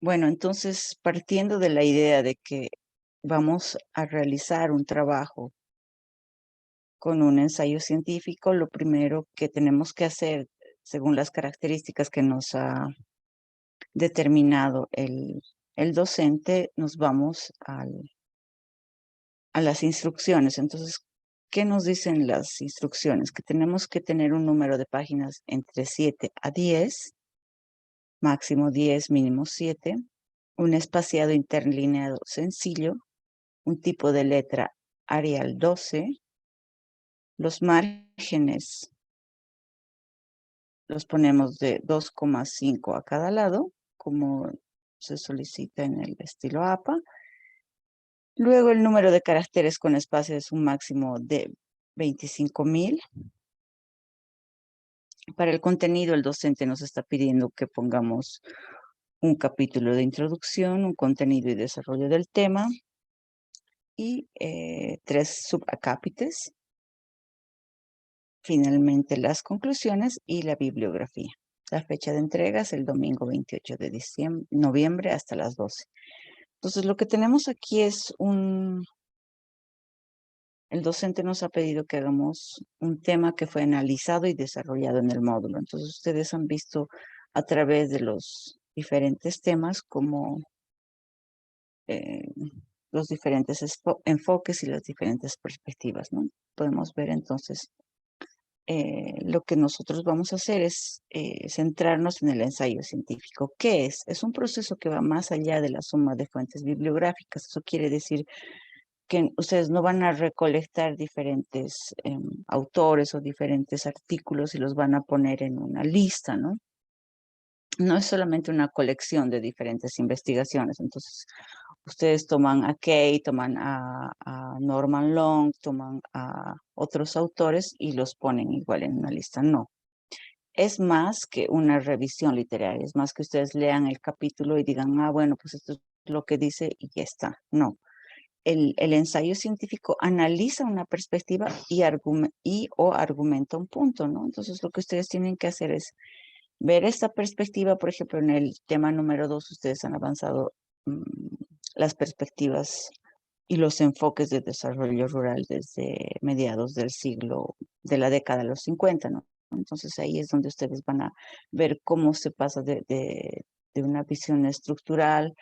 Bueno, entonces, partiendo de la idea de que vamos a realizar un trabajo con un ensayo científico, lo primero que tenemos que hacer, según las características que nos ha determinado el docente, nos vamos a las instrucciones. Entonces, ¿qué nos dicen las instrucciones? Que tenemos que tener un número de páginas entre 7 a 10, máximo 10, mínimo 7, un espaciado interlineado sencillo, un tipo de letra Arial 12, los márgenes los ponemos de 2,5 a cada lado, como se solicita en el estilo APA. Luego el número de caracteres con espacio es un máximo de 25,000. Para el contenido, el docente nos está pidiendo que pongamos un capítulo de introducción, un contenido y desarrollo del tema y 3 subacápites. Finalmente, las conclusiones y la bibliografía. La fecha de entrega es el domingo 28 de noviembre hasta las 12. Entonces, lo que tenemos aquí es el docente nos ha pedido que hagamos un tema que fue analizado y desarrollado en el módulo. Entonces, ustedes han visto a través de los diferentes temas como eh, los diferentes enfoques y las diferentes perspectivas, ¿no? Podemos ver entonces lo que nosotros vamos a hacer es centrarnos en el ensayo científico. ¿Qué es? Es un proceso que va más allá de la suma de fuentes bibliográficas. Eso quiere decir que ustedes no van a recolectar diferentes autores o diferentes artículos y los van a poner en una lista, ¿no? No es solamente una colección de diferentes investigaciones. Entonces, ustedes toman a Kay, toman a Norman Long, toman a otros autores y los ponen igual en una lista. No, es más que una revisión literaria, es más que ustedes lean el capítulo y digan, ah, bueno, pues esto es lo que dice y ya está. No, el ensayo científico analiza una perspectiva y o argumenta un punto, ¿no? Entonces lo que ustedes tienen que hacer es ver esta perspectiva. Por ejemplo, en el tema número 2, ustedes han avanzado mm, las perspectivas y los enfoques de desarrollo rural desde mediados del siglo, de la década de los 50, ¿no? Entonces ahí es donde ustedes van a ver cómo se pasa de una visión estructural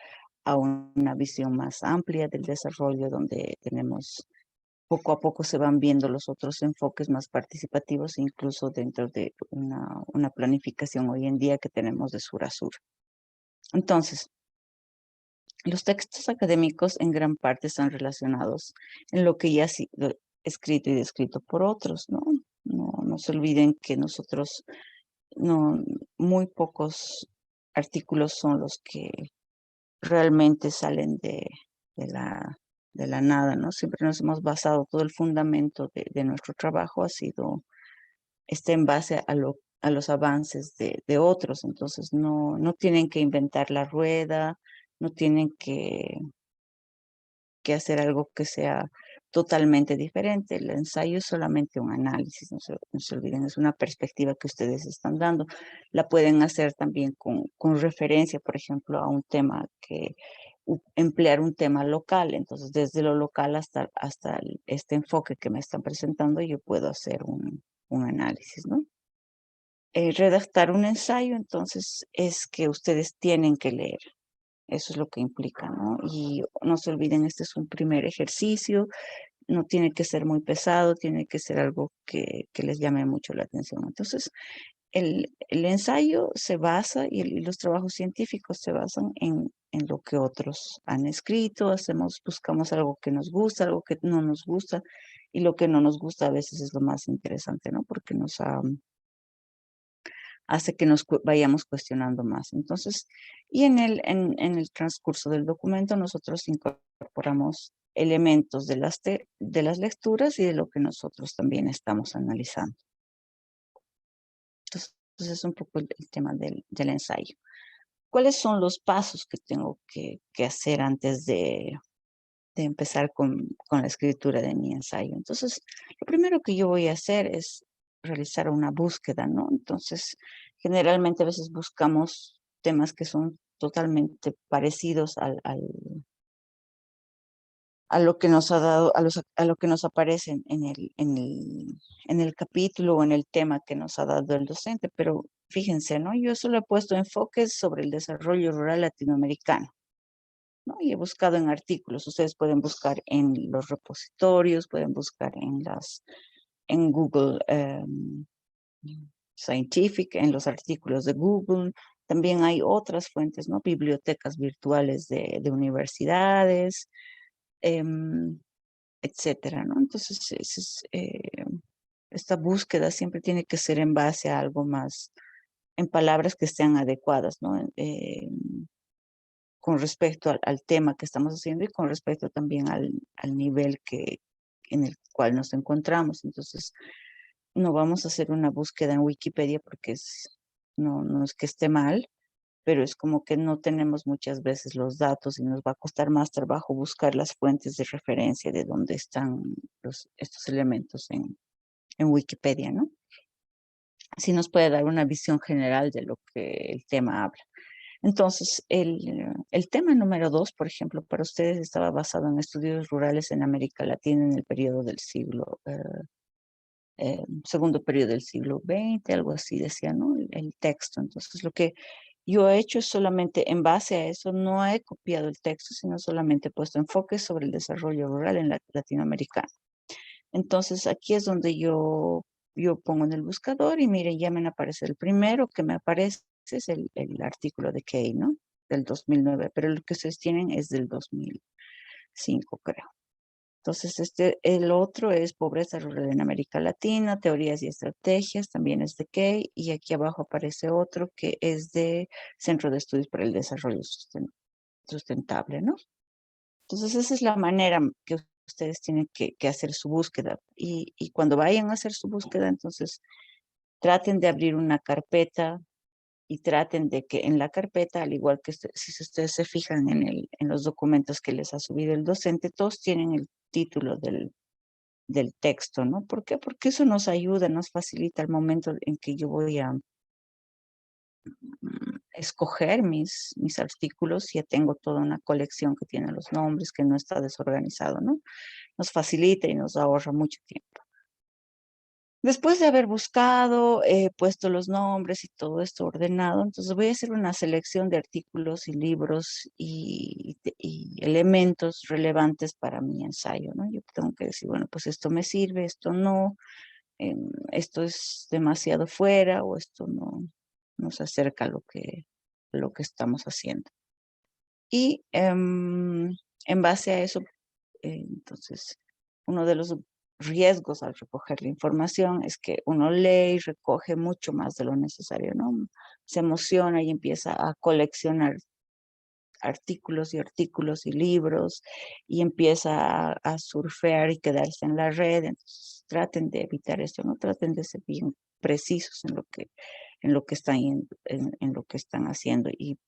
a una visión más amplia del desarrollo, donde tenemos poco a poco se van viendo los otros enfoques más participativos, incluso dentro de una planificación hoy en día que tenemos de sur a sur. Entonces, los textos académicos en gran parte están relacionados en lo que ya ha sido escrito y descrito por otros, ¿no? No se olviden que nosotros, no, muy pocos artículos son los que realmente salen de la, de la nada, ¿no? Siempre nos hemos basado, todo el fundamento de nuestro trabajo está en base a los avances de otros. Entonces no tienen que inventar la rueda, no tienen que hacer algo que sea totalmente diferente. El ensayo es solamente un análisis, no se olviden, es una perspectiva que ustedes están dando. La pueden hacer también con referencia, por ejemplo, a un tema emplear un tema local. Entonces, desde lo local hasta este enfoque que me están presentando, yo puedo hacer un análisis, ¿no? Redactar un ensayo, entonces, es que ustedes tienen que leer. Eso es lo que implica, ¿no? Y no se olviden, este es un primer ejercicio, no tiene que ser muy pesado, tiene que ser algo que les llame mucho la atención. Entonces, el ensayo se basa y los trabajos científicos se basan en lo que otros han escrito, buscamos algo que nos gusta, algo que no nos gusta, y lo que no nos gusta a veces es lo más interesante, ¿no? Porque hace que nos vayamos cuestionando más. Entonces, y en el transcurso del documento nosotros incorporamos elementos de las lecturas y de lo que nosotros también estamos analizando. Entonces es un poco el tema del ensayo. ¿Cuáles son los pasos que tengo que hacer antes de empezar con la escritura de mi ensayo? Entonces, lo primero que yo voy a hacer es realizar una búsqueda, ¿no? Entonces, generalmente a veces buscamos temas que son totalmente parecidos a lo que nos ha dado, a lo que nos aparece en el capítulo o en el tema que nos ha dado el docente. Pero fíjense, ¿no? Yo solo he puesto enfoques sobre el desarrollo rural latinoamericano, ¿no? Y he buscado en artículos. Ustedes pueden buscar en los repositorios, pueden buscar en Google Scientific, en los artículos de Google. También hay otras fuentes, ¿no? Bibliotecas virtuales de universidades, em, etcétera, ¿no? Entonces, esta búsqueda siempre tiene que ser en base a algo más, en palabras que sean adecuadas, ¿no? Con respecto al tema que estamos haciendo y con respecto también al nivel en el cual nos encontramos. Entonces, no vamos a hacer una búsqueda en Wikipedia porque no es que esté mal, pero es como que no tenemos muchas veces los datos y nos va a costar más trabajo buscar las fuentes de referencia de dónde están estos elementos en Wikipedia, ¿no? Así nos puede dar una visión general de lo que el tema habla. Entonces, el tema número 2, por ejemplo, para ustedes estaba basado en estudios rurales en América Latina en el periodo del segundo periodo del siglo XX, algo así decía, ¿no? El texto. Entonces, lo que yo he hecho es solamente en base a eso, no he copiado el texto, sino solamente he puesto enfoques sobre el desarrollo rural en latinoamericano. Entonces, aquí es donde yo pongo en el buscador y miren, ya me aparece el primero que me aparece es el artículo de Kay, ¿no? Del 2009, pero el que ustedes tienen es del 2005, creo. Entonces, el otro es Pobreza Rural en América Latina, Teorías y Estrategias, también es de Kay, y aquí abajo aparece otro que es de Centro de Estudios para el Desarrollo Sustentable, ¿no? Entonces, esa es la manera que ustedes tienen que hacer su búsqueda. Y cuando vayan a hacer su búsqueda, entonces, traten de abrir una carpeta y traten de que en la carpeta, al igual que si ustedes se fijan en los documentos que les ha subido el docente, todos tienen el título del texto, ¿no? ¿Por qué? Porque eso nos ayuda, nos facilita el momento en que yo voy a escoger mis artículos. Ya tengo toda una colección que tiene los nombres, que no está desorganizado, ¿no? Nos facilita y nos ahorra mucho tiempo. Después de haber buscado, puesto los nombres y todo esto ordenado, entonces voy a hacer una selección de artículos y libros y elementos relevantes para mi ensayo, ¿no? Yo tengo que decir, bueno, pues esto me sirve, esto no, esto es demasiado fuera o esto no se acerca a lo que estamos haciendo. Y en base a eso, entonces, uno de los riesgos al recoger la información es que uno lee y recoge mucho más de lo necesario, ¿no? Se emociona y empieza a coleccionar artículos y artículos y libros y empieza a surfear y quedarse en la red. Entonces, traten de evitar esto, ¿no? Traten de ser bien precisos en lo que están, en lo que están haciendo. Y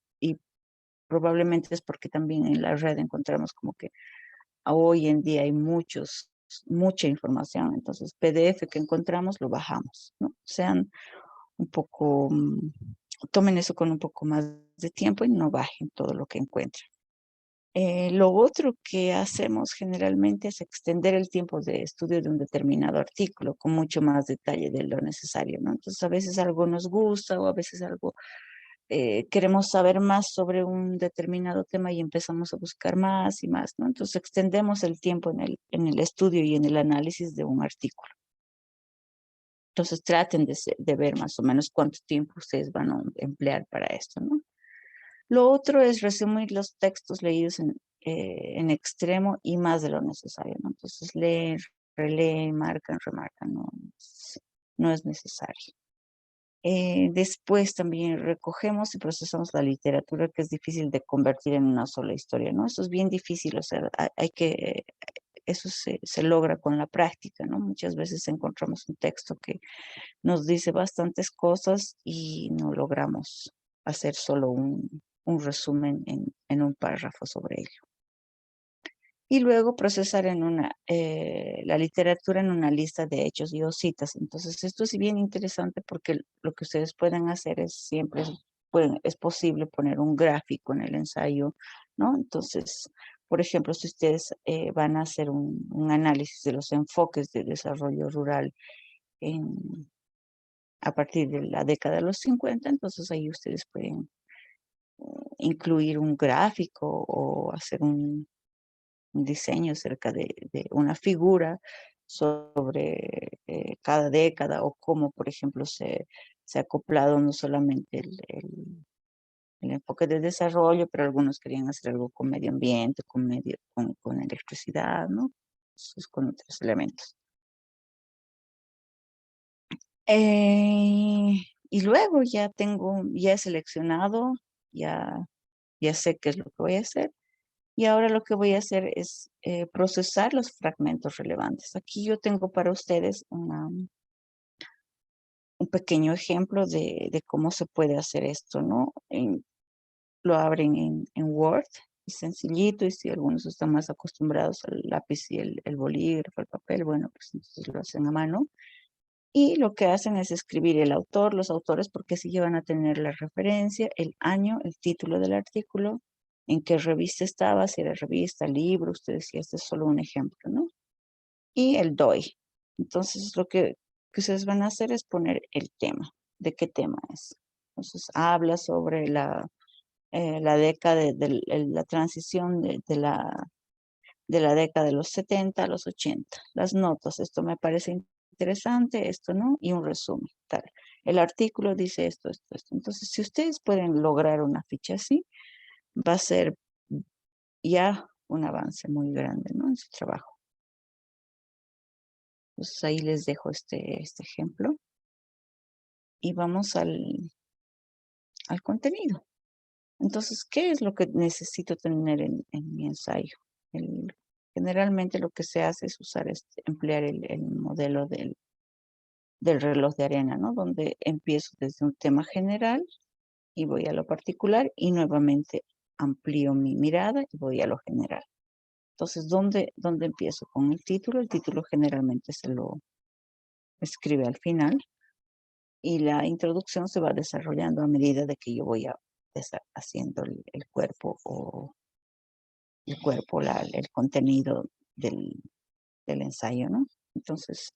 probablemente es porque también en la red encontramos como que hoy en día hay mucha información, entonces PDF que encontramos lo bajamos, ¿no? Sean un poco, tomen eso con un poco más de tiempo y no bajen todo lo que encuentran. Lo otro que hacemos generalmente es extender el tiempo de estudio de un determinado artículo con mucho más detalle de lo necesario, ¿no? Entonces, a veces algo nos gusta o a veces algo queremos saber más sobre un determinado tema y empezamos a buscar más y más, ¿no? Entonces, extendemos el tiempo en el estudio y en el análisis de un artículo. Entonces, traten de ver más o menos cuánto tiempo ustedes van a emplear para esto, ¿no? Lo otro es resumir los textos leídos en extremo y más de lo necesario, ¿no? Entonces, leen, releen, marcan, remarcan, no es necesario. Después también recogemos y procesamos la literatura, que es difícil de convertir en una sola historia, ¿no? Eso es bien difícil, o sea, eso se logra con la práctica, ¿no? Muchas veces encontramos un texto que nos dice bastantes cosas y no logramos hacer solo un resumen en un párrafo sobre ello. Y luego procesar la literatura en una lista de hechos y o citas. Entonces, esto es bien interesante porque lo que ustedes pueden hacer es siempre es posible poner un gráfico en el ensayo, ¿no? Entonces, por ejemplo, si ustedes van a hacer un análisis de los enfoques de desarrollo rural a partir de la década de los 50, entonces ahí ustedes pueden incluir un gráfico o hacer un diseño acerca de una figura sobre cada década o cómo, por ejemplo, se ha acoplado no solamente el enfoque de desarrollo, pero algunos querían hacer algo con medio ambiente, con electricidad, ¿no? Entonces, con otros elementos. Y luego ya he seleccionado, ya, ya sé qué es lo que voy a hacer. Y ahora lo que voy a hacer es procesar los fragmentos relevantes. Aquí yo tengo para ustedes un pequeño ejemplo de cómo se puede hacer esto, ¿no? Lo abren en Word, es sencillito, y si algunos están más acostumbrados al lápiz y el bolígrafo, el papel, bueno, pues entonces lo hacen a mano. Y lo que hacen es escribir el autor, los autores, porque sí llevan a tener la referencia, el año, el título del artículo, en qué revista estaba, si era revista, libro, ustedes decía, este es solo un ejemplo, ¿no? Y el DOI. Entonces, lo que ustedes van a hacer es poner el tema. ¿De qué tema es? Entonces, habla sobre la década la transición de la década de los 70 a los 80. Las notas, esto me parece interesante, esto no, y un resumen, tal. El artículo dice esto, esto, esto. Entonces, si ustedes pueden lograr una ficha así, va a ser ya un avance muy grande, ¿no? En su trabajo. Entonces, ahí les dejo este ejemplo y vamos al contenido. Entonces, ¿qué es lo que necesito tener en mi ensayo? Generalmente lo que se hace es emplear el modelo del reloj de arena, ¿no? Donde empiezo desde un tema general y voy a lo particular y nuevamente amplío mi mirada y voy a lo general. Entonces, ¿dónde empiezo? Con el título. El título generalmente se lo escribe al final y la introducción se va desarrollando a medida de que yo voy haciendo el cuerpo o el contenido del ensayo, ¿no? Entonces,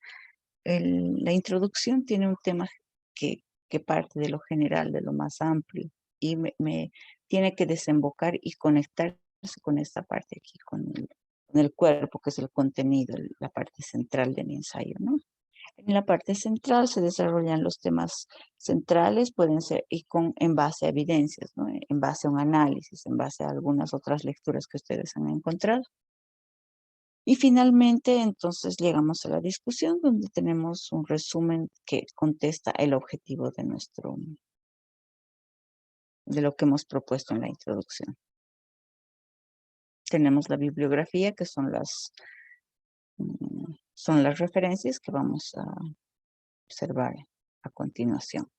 la introducción tiene un tema que parte de lo general, de lo más amplio, y me tiene que desembocar y conectarse con esta parte aquí, con el cuerpo, que es el contenido, la parte central de mi ensayo, ¿no? En la parte central se desarrollan los temas centrales, pueden ser en base a evidencias, ¿no? En base a un análisis, en base a algunas otras lecturas que ustedes han encontrado. Y finalmente, entonces llegamos a la discusión donde tenemos un resumen que contesta el objetivo de lo que hemos propuesto en la introducción. Tenemos la bibliografía, que son las referencias que vamos a observar a continuación.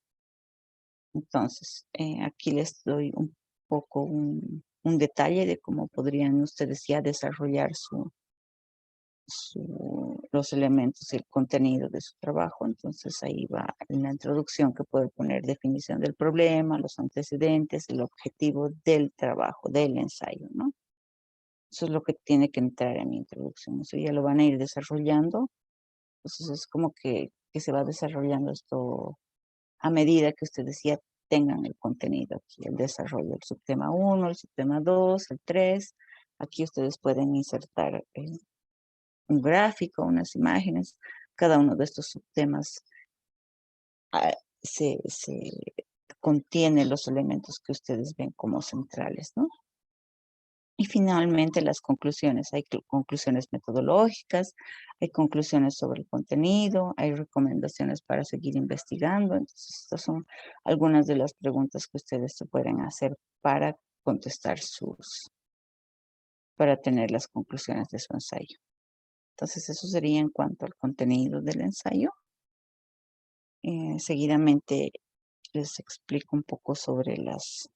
Entonces, aquí les doy un poco un detalle de cómo podrían ustedes ya desarrollar los elementos y el contenido de su trabajo. Entonces ahí va en la introducción, que puede poner definición del problema, los antecedentes, el objetivo del trabajo, del ensayo, ¿no? Eso es lo que tiene que entrar en mi introducción. Eso ya lo van a ir desarrollando. Entonces es como que se va desarrollando esto a medida que ustedes ya tengan el contenido aquí, el desarrollo, el subtema 1, el subtema 2, el 3. Aquí ustedes pueden insertar un gráfico, unas imágenes. Cada uno de estos subtemas ah, se contiene los elementos que ustedes ven como centrales, ¿no? Y finalmente las conclusiones. Hay conclusiones metodológicas, hay conclusiones sobre el contenido, hay recomendaciones para seguir investigando. Entonces, estas son algunas de las preguntas que ustedes se pueden hacer para contestar para tener las conclusiones de su ensayo. Entonces, eso sería en cuanto al contenido del ensayo. Seguidamente les explico un poco sobre los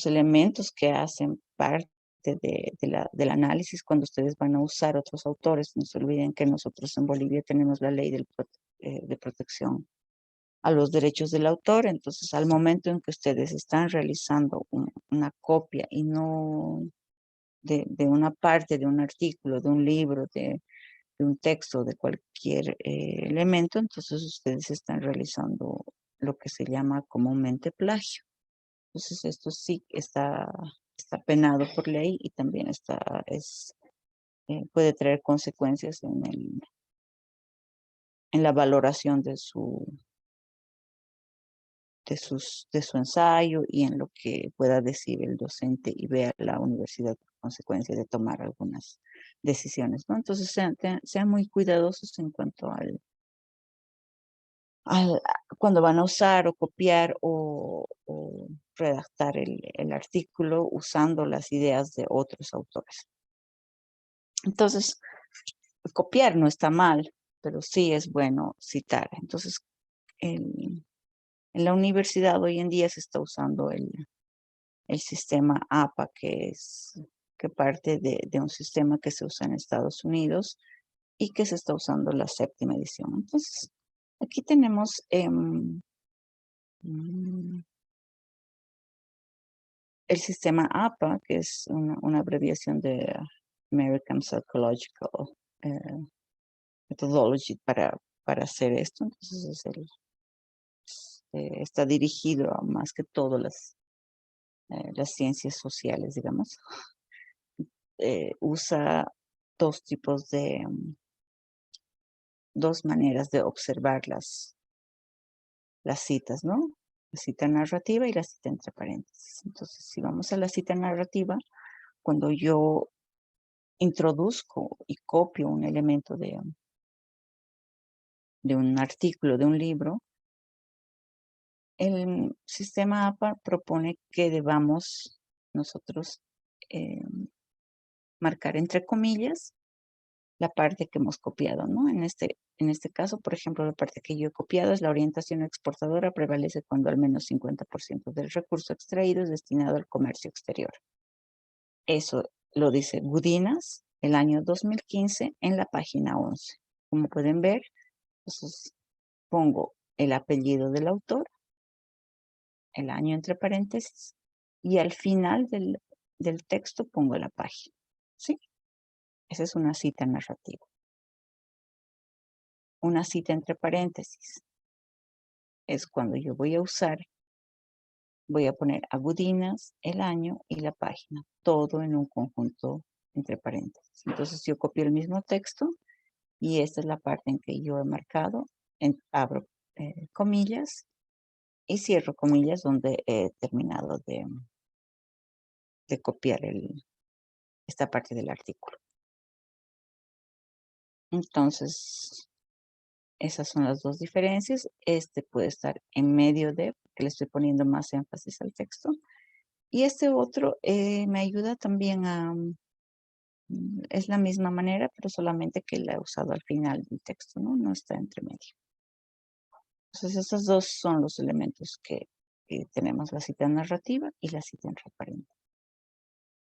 elementos que hacen parte del análisis cuando ustedes van a usar otros autores. No se olviden que nosotros en Bolivia tenemos la ley de protección a los derechos del autor. Entonces, al momento en que ustedes están realizando una copia y no de una parte de un artículo, de un libro, de un texto, de cualquier elemento, entonces ustedes están realizando lo que se llama comúnmente plagio. Entonces, esto sí está penado por ley y también puede traer consecuencias en la valoración de su ensayo y en lo que pueda decir el docente y vea la universidad por consecuencia de tomar algunas decisiones, ¿no? Entonces, sean muy cuidadosos en cuanto cuando van a usar o copiar o redactar el artículo usando las ideas de otros autores. Entonces, copiar no está mal, pero sí es bueno citar. Entonces, en la universidad hoy en día se está usando el sistema APA, que parte de un sistema que se usa en Estados Unidos y que se está usando la 7ª edición. Entonces, aquí tenemos el sistema APA, que es una abreviación de American Psychological eh, Methodology para hacer esto. Entonces, está dirigido a más que todo las ciencias sociales, digamos. Usa dos tipos dos maneras de observar las citas, ¿no? La cita narrativa y la cita entre paréntesis. Entonces, si vamos a la cita narrativa, cuando yo introduzco y copio un elemento de un artículo, de un libro, el sistema APA propone que debamos nosotros marcar entre comillas la parte que hemos copiado, ¿no? En este caso, por ejemplo, la parte que yo he copiado es la orientación exportadora prevalece cuando al menos 50% del recurso extraído es destinado al comercio exterior. Eso lo dice Gudinas el año 2015 en la página 11. Como pueden ver, entonces pongo el apellido del autor, el año entre paréntesis, y al final del texto pongo la página, ¿sí? Esa es una cita narrativa. Una cita entre paréntesis es cuando yo voy a poner a Gudinas, el año y la página, todo en un conjunto entre paréntesis. Entonces yo copio el mismo texto y esta es la parte en que yo he marcado, abro comillas y cierro comillas donde he terminado de copiar esta parte del artículo. Entonces, esas son las dos diferencias. Este puede estar en medio de, porque le estoy poniendo más énfasis al texto. Y este otro me ayuda también es la misma manera, pero solamente que la he usado al final del texto, ¿no? No está entre medio. Entonces, esos dos son los elementos que tenemos, la cita narrativa y la cita entre paréntesis.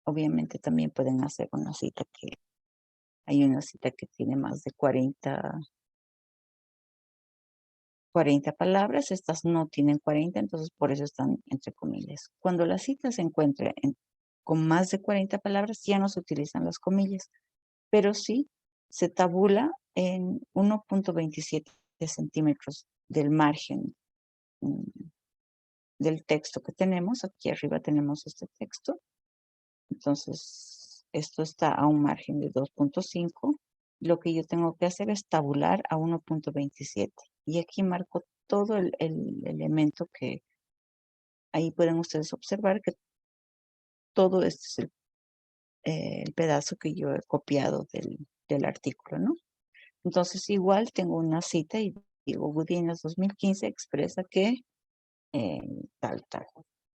Obviamente también pueden hacer una cita hay una cita que tiene más de 40 palabras, estas no tienen 40, entonces por eso están entre comillas. Cuando la cita se encuentra con más de 40 palabras, ya no se utilizan las comillas, pero sí se tabula en 1.27 centímetros del margen del texto que tenemos. Aquí arriba tenemos este texto. Entonces, esto está a un margen de 2.5. Lo que yo tengo que hacer es tabular a 1.27. Y aquí marco todo el elemento que ahí pueden ustedes observar que todo este es el pedazo que yo he copiado del artículo, ¿no? Entonces, igual tengo una cita y digo, Gudinas 2015 expresa que eh, tal.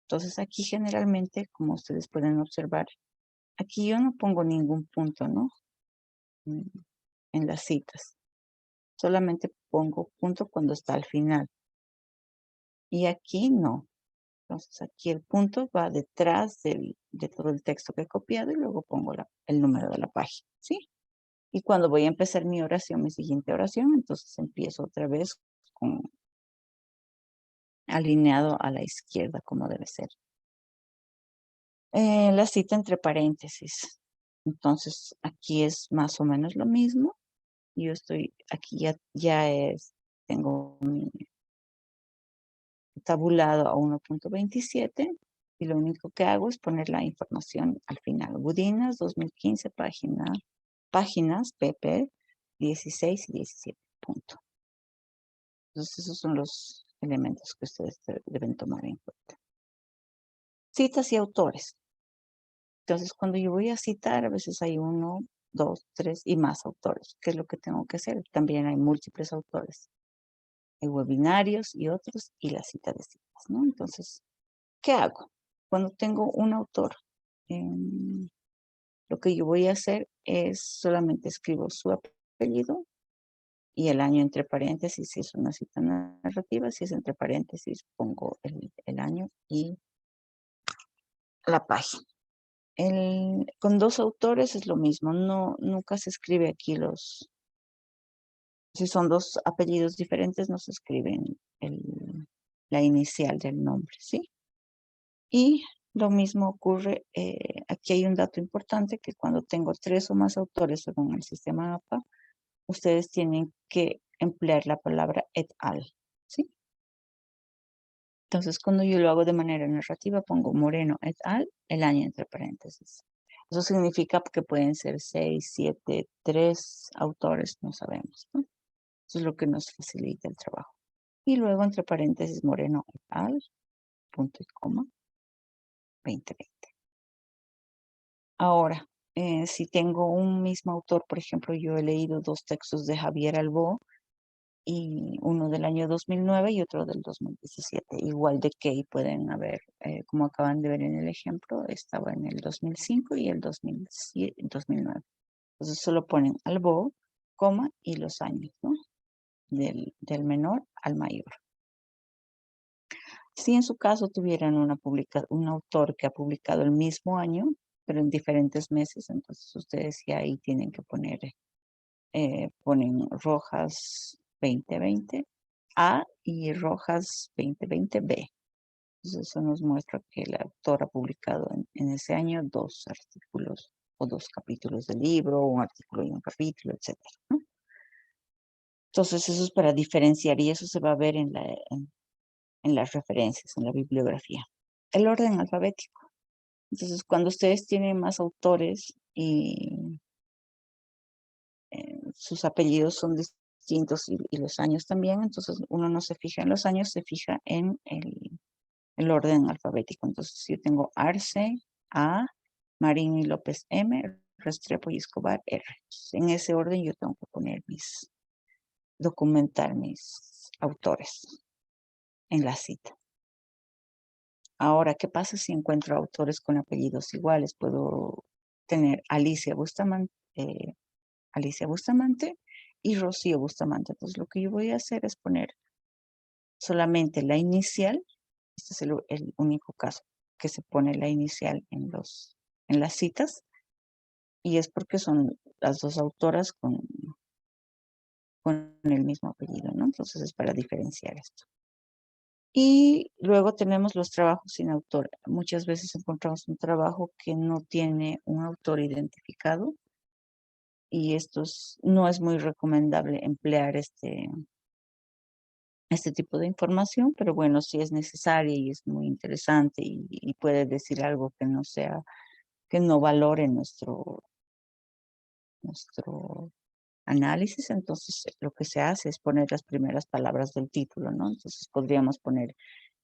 Entonces, aquí generalmente, como ustedes pueden observar, aquí yo no pongo ningún punto, ¿no? Mm, En las citas. Solamente pongo punto cuando está al final. Y aquí no. Entonces, aquí el punto va detrás de todo el texto que he copiado y luego pongo el número de la página, ¿sí? Y cuando voy a empezar mi oración, mi siguiente oración, entonces empiezo otra vez con alineado a la izquierda como debe ser. La cita entre paréntesis. Entonces, aquí es más o menos lo mismo. Yo estoy, aquí tengo mi tabulado a 1.27 y lo único que hago es poner la información al final. Budinas 2015, páginas PP 16 y 17. Punto. Entonces, esos son los elementos que ustedes deben tomar en cuenta. Citas y autores. Entonces, cuando yo voy a citar, a veces hay uno, dos, tres y más autores. ¿Qué es lo que tengo que hacer? También hay múltiples autores. Hay webinarios y otros y la cita de citas, ¿no? Entonces, ¿qué hago? Cuando tengo un autor, lo que yo voy a hacer es solamente escribo su apellido y el año entre paréntesis si es una cita narrativa, si es entre paréntesis pongo el año y la página. Con dos autores es lo mismo, nunca se escribe aquí si son dos apellidos diferentes, no se escriben la inicial del nombre, ¿sí? Y lo mismo ocurre, aquí hay un dato importante, que cuando tengo tres o más autores según el sistema APA, ustedes tienen que emplear la palabra et al, ¿sí? Entonces, cuando yo lo hago de manera narrativa, pongo Moreno et al, el año entre paréntesis. Eso significa que pueden ser 6, 7, 3 autores, no sabemos, ¿no? Eso es lo que nos facilita el trabajo. Y luego, entre paréntesis, Moreno et al, punto y coma, 2020. Ahora, si tengo un mismo autor, por ejemplo, yo he leído dos textos de Javier Albó, y uno del año 2009 y otro del 2017. Igual de que pueden haber, como acaban de ver en el ejemplo, estaba en el 2005 y el 2009. Entonces solo ponen Albó, coma y los años, ¿no? Del menor al mayor. Si en su caso tuvieran un autor que ha publicado el mismo año, pero en diferentes meses, entonces ustedes ya ahí tienen que ponen Rojas 2020 A y Rojas 2020 B. Entonces eso nos muestra que el autor ha publicado en ese año dos artículos o dos capítulos del libro, un artículo y un capítulo, etcétera, ¿no? Entonces eso es para diferenciar y eso se va a ver en las referencias, en la bibliografía. El orden alfabético. Entonces cuando ustedes tienen más autores y sus apellidos son distintos y los años también, entonces uno no se fija en los años, se fija en el orden alfabético. Entonces si yo tengo Arce, A, Marín y López M, Restrepo y Escobar R. Entonces, en ese orden yo tengo que documentar mis autores en la cita. Ahora, ¿qué pasa si encuentro autores con apellidos iguales? Puedo tener Alicia Bustamante y Rocío Bustamante. Entonces lo que yo voy a hacer es poner solamente la inicial. Este es el único caso que se pone la inicial en las citas y es porque son las dos autoras con el mismo apellido, ¿no? Entonces es para diferenciar esto. Y luego tenemos los trabajos sin autor. Muchas veces encontramos un trabajo que no tiene un autor identificado y no es muy recomendable emplear este tipo de información, pero bueno, si es necesaria y es muy interesante y puede decir algo que no valore nuestro análisis, entonces lo que se hace es poner las primeras palabras del título, ¿no? Entonces podríamos poner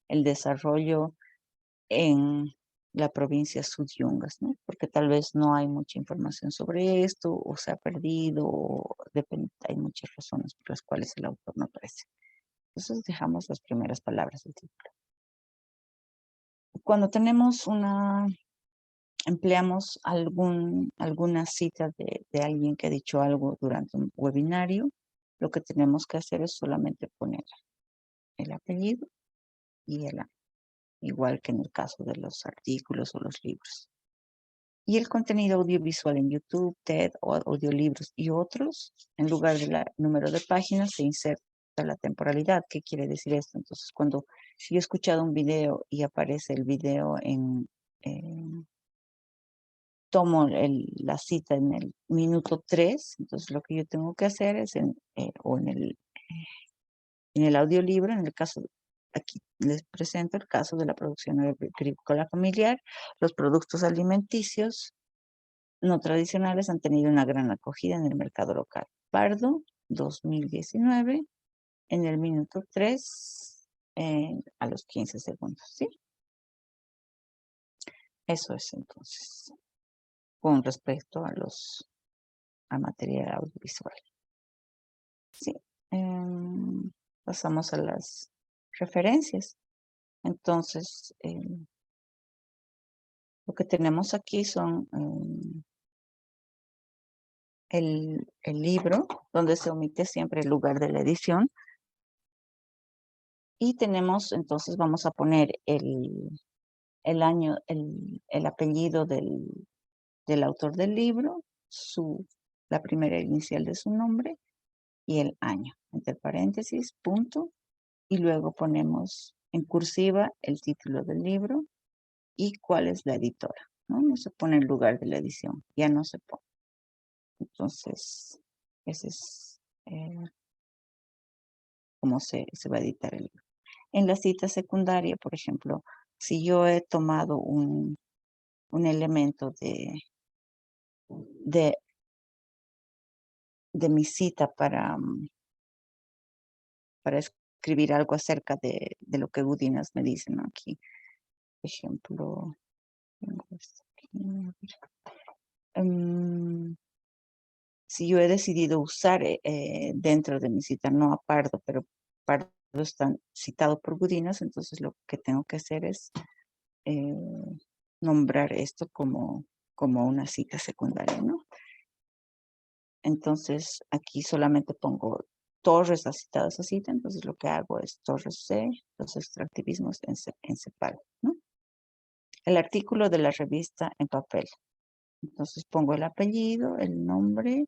el desarrollo en la provincia Sudyungas, ¿no? Porque tal vez no hay mucha información sobre esto, o se ha perdido, o hay muchas razones por las cuales el autor no aparece. Entonces dejamos las primeras palabras del título. Cuando empleamos alguna cita de alguien que ha dicho algo durante un webinario, lo que tenemos que hacer es solamente poner el apellido y el año, igual que en el caso de los artículos o los libros. Y el contenido audiovisual en YouTube, TED o audiolibros y otros, en lugar del número de páginas, se inserta la temporalidad. ¿Qué quiere decir esto? Entonces, si yo he escuchado un video y aparece el video tomo la cita en el minuto 3, entonces lo que yo tengo que hacer es, o en el audiolibro, en el caso, aquí les presento el caso de la producción agrícola familiar. Los productos alimenticios no tradicionales han tenido una gran acogida en el mercado local. Pardo, 2019, en el minuto 3, a los 15 segundos, ¿sí? Eso es entonces, con respecto a material audiovisual. Sí. Pasamos a las referencias. Entonces, lo que tenemos aquí son el libro, donde se omite siempre el lugar de la edición. Y tenemos, entonces vamos a poner el año, el apellido del autor del libro, la primera inicial de su nombre y el año, entre paréntesis, punto, y luego ponemos en cursiva el título del libro y cuál es la editora, ¿no? No se pone el lugar de la edición, ya no se pone. Entonces, ese es cómo se va a editar el libro. En la cita secundaria, por ejemplo, si yo he tomado un elemento de mi cita para escribir algo acerca de lo que Gudinas me dice, ¿no? Aquí, por ejemplo, tengo esto aquí, si yo he decidido usar dentro de mi cita, no a Pardo, pero Pardo está citado por Gudinas, entonces lo que tengo que hacer es eh, nombrar esto como una cita secundaria, ¿no? Entonces, aquí solamente pongo Torres ha citado esa cita, entonces lo que hago es Torres C, los extractivismos en Cepal, ¿no? El artículo de la revista en papel. Entonces pongo el apellido, el nombre,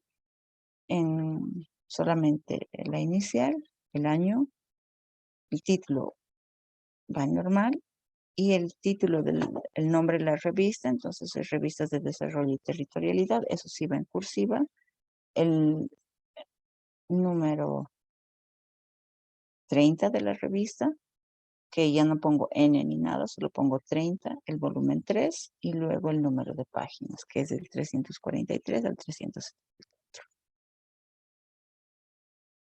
en solamente la inicial, el año, el título va normal y el título el nombre de la revista, entonces es Revistas de Desarrollo y Territorialidad, eso sí va en cursiva, el número 30 de la revista, que ya no pongo N ni nada, solo pongo 30, el volumen 3 y luego el número de páginas, que es del 343 al 300.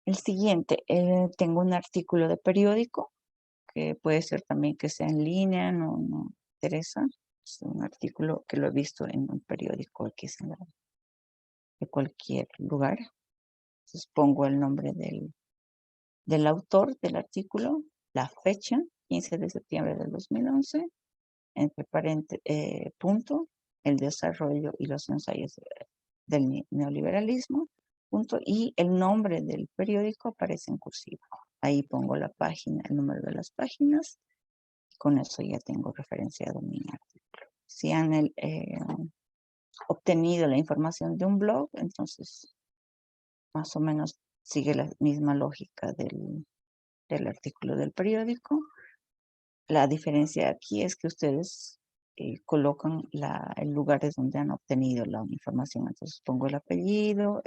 El siguiente, tengo un artículo de periódico, que puede ser también que sea en línea, no interesa. Es un artículo que lo he visto en un periódico X de cualquier lugar. Entonces pongo el nombre del autor del artículo, la fecha, 15 de septiembre del 2011, entre paréntesis, punto, el desarrollo y los ensayos del neoliberalismo, punto, y el nombre del periódico aparece en cursiva. Ahí pongo la página, el número de las páginas, y con eso ya tengo referenciado mi artículo. Si han obtenido la información de un blog, entonces más o menos sigue la misma lógica del artículo del periódico. La diferencia aquí es que ustedes colocan el lugar de donde han obtenido la información. Entonces pongo el apellido,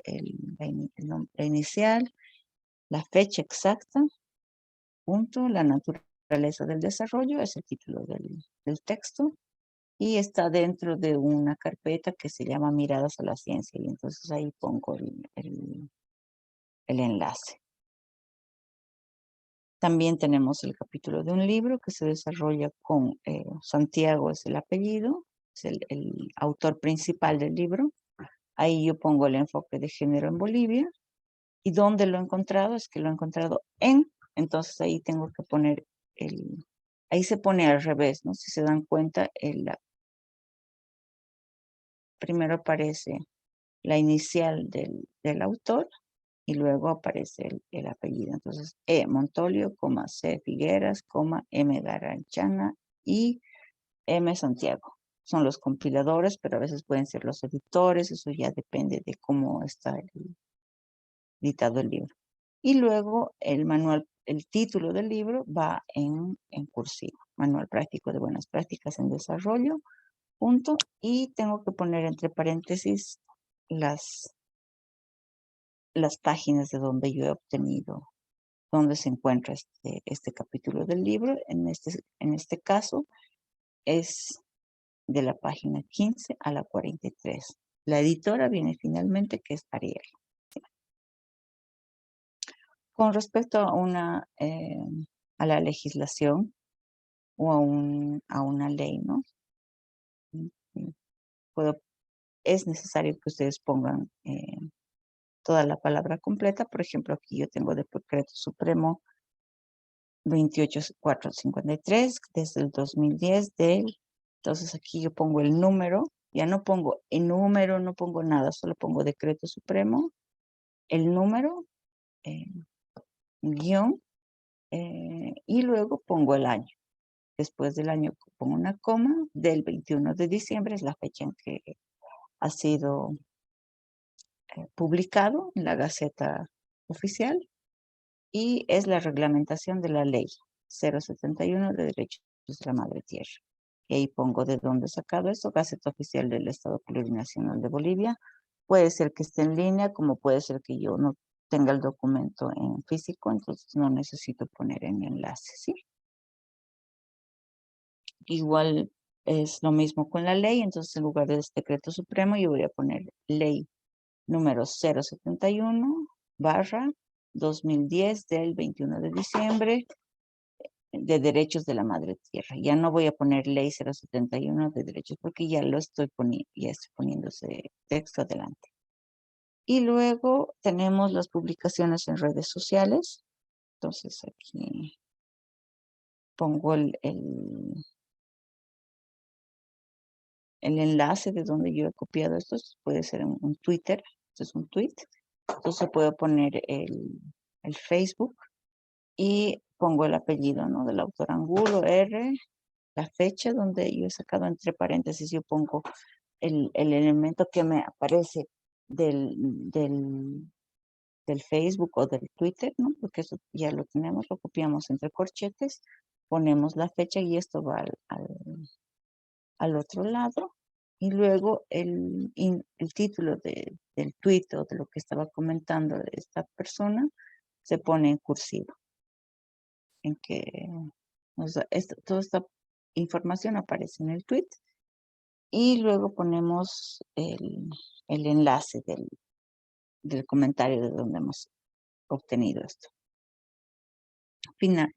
la inicial, la fecha exacta, punto, la naturaleza del desarrollo, es el título del texto, y está dentro de una carpeta que se llama Miradas a la Ciencia, y entonces ahí pongo el enlace. También tenemos el capítulo de un libro que se desarrolla con Santiago, es el apellido, es el autor principal del libro. Ahí yo pongo el enfoque de género en Bolivia. ¿Y dónde lo he encontrado? Es que lo he encontrado entonces ahí tengo que poner ahí se pone al revés, ¿no? Si se dan cuenta, primero aparece la inicial del autor y luego aparece el apellido. Entonces, Montolio, C. Figueras, M. Garanchana y M. Santiago. Son los compiladores, pero a veces pueden ser los editores, eso ya depende de cómo está editado el libro. Y luego el manual, el título del libro va en cursivo. Manual práctico de buenas prácticas en desarrollo, punto. Y tengo que poner entre paréntesis las páginas de donde yo he obtenido, donde se encuentra este capítulo del libro. En este caso es de la página 15 a la 43. La editora viene finalmente, que es Ariel. Con respecto a la legislación o a una ley, ¿no? Puedo, es necesario que ustedes pongan toda la palabra completa. Por ejemplo, aquí yo tengo de Decreto Supremo 28453 desde el 2010 entonces aquí yo pongo el número, ya no pongo el número, no pongo nada, solo pongo Decreto Supremo, el número, eh, guión, y luego pongo el año. Después del año pongo una coma, del 21 de diciembre es la fecha en que ha sido publicado en la Gaceta Oficial y es la reglamentación de la ley 071 de Derechos de la Madre Tierra. Y ahí pongo de dónde he sacado esto, Gaceta Oficial del Estado Plurinacional de Bolivia. Puede ser que esté en línea, como puede ser que yo no tenga el documento en físico, entonces no necesito poner en enlace, ¿sí? Igual es lo mismo con la ley, entonces en lugar de decreto supremo yo voy a poner ley número 071/2010 del 21 de diciembre de derechos de la madre tierra. Ya no voy a poner ley 071 de derechos porque ya estoy poniendo ese texto adelante. Y luego tenemos las publicaciones en redes sociales. Entonces aquí pongo el enlace de donde yo he copiado esto. Puede ser un Twitter. Esto es un tweet. Entonces puedo poner el Facebook y pongo el apellido, ¿no? Del autor Angulo, R, la fecha donde yo he sacado entre paréntesis, yo pongo el elemento que me aparece del Facebook o del Twitter, ¿no? Porque eso ya lo tenemos, lo copiamos entre corchetes, ponemos la fecha y esto va al otro lado. Y luego el título del tweet o de lo que estaba comentando de esta persona se pone en cursiva. En que toda esta información aparece en el tweet y luego ponemos el enlace del comentario de donde hemos obtenido esto.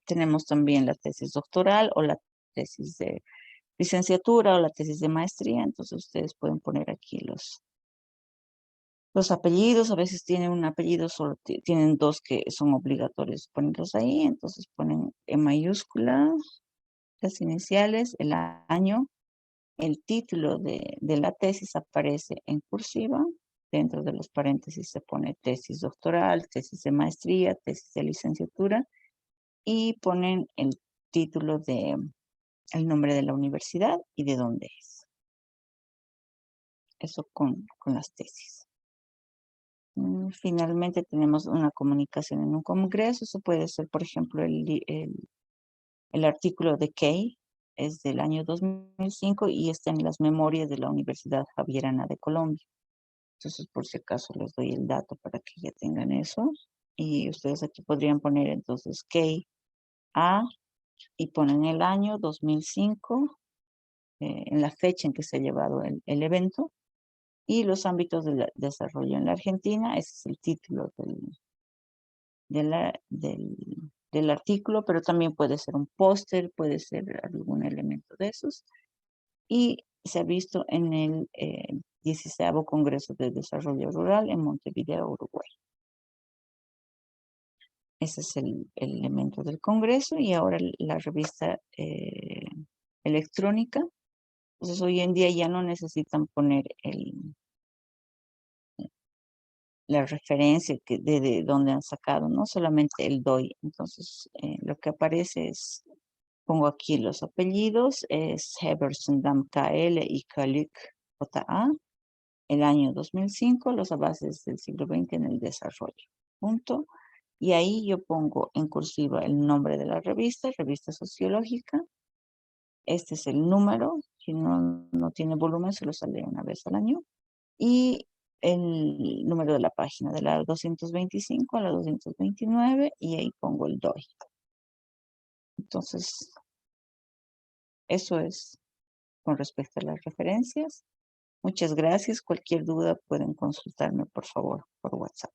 Tenemos también la tesis doctoral o la tesis de licenciatura o la tesis de maestría, entonces ustedes pueden poner aquí los apellidos. A veces tienen un apellido, solo tienen dos que son obligatorios ponerlos ahí, entonces ponen en mayúscula las iniciales, el año, el título de la tesis aparece en cursiva, dentro de los paréntesis se pone tesis doctoral, tesis de maestría, tesis de licenciatura, y ponen el título el nombre de la universidad y de dónde es. Eso con las tesis. Finalmente tenemos una comunicación en un congreso. Eso puede ser, por ejemplo, el artículo de Kay, es del año 2005 y está en las memorias de la Universidad Javierana de Colombia. Entonces, por si acaso les doy el dato para que ya tengan eso. Y ustedes aquí podrían poner entonces Kay A y ponen el año 2005, en la fecha en que se ha llevado el evento, y los ámbitos de desarrollo en la Argentina. Ese es el título del artículo, pero también puede ser un póster, puede ser algún elemento de esos. Y se ha visto en el 16º Congreso de Desarrollo Rural en Montevideo, Uruguay. Ese es el elemento del Congreso. Y ahora la revista electrónica. Entonces hoy en día ya no necesitan poner la referencia de dónde han sacado, ¿no? Solamente el DOI. Entonces lo que aparece es, pongo aquí los apellidos, es Heberson Dam KL y Kalik JA, el año 2005, los avances del siglo XX en el desarrollo. Punto. Y ahí yo pongo en cursiva el nombre de la revista, revista sociológica. Este es el número, si no tiene volumen, se lo sale una vez al año. Y el número de la página, de la 225 a la 229, y ahí pongo el DOI. Entonces, eso es con respecto a las referencias. Muchas gracias. Cualquier duda pueden consultarme, por favor, por WhatsApp.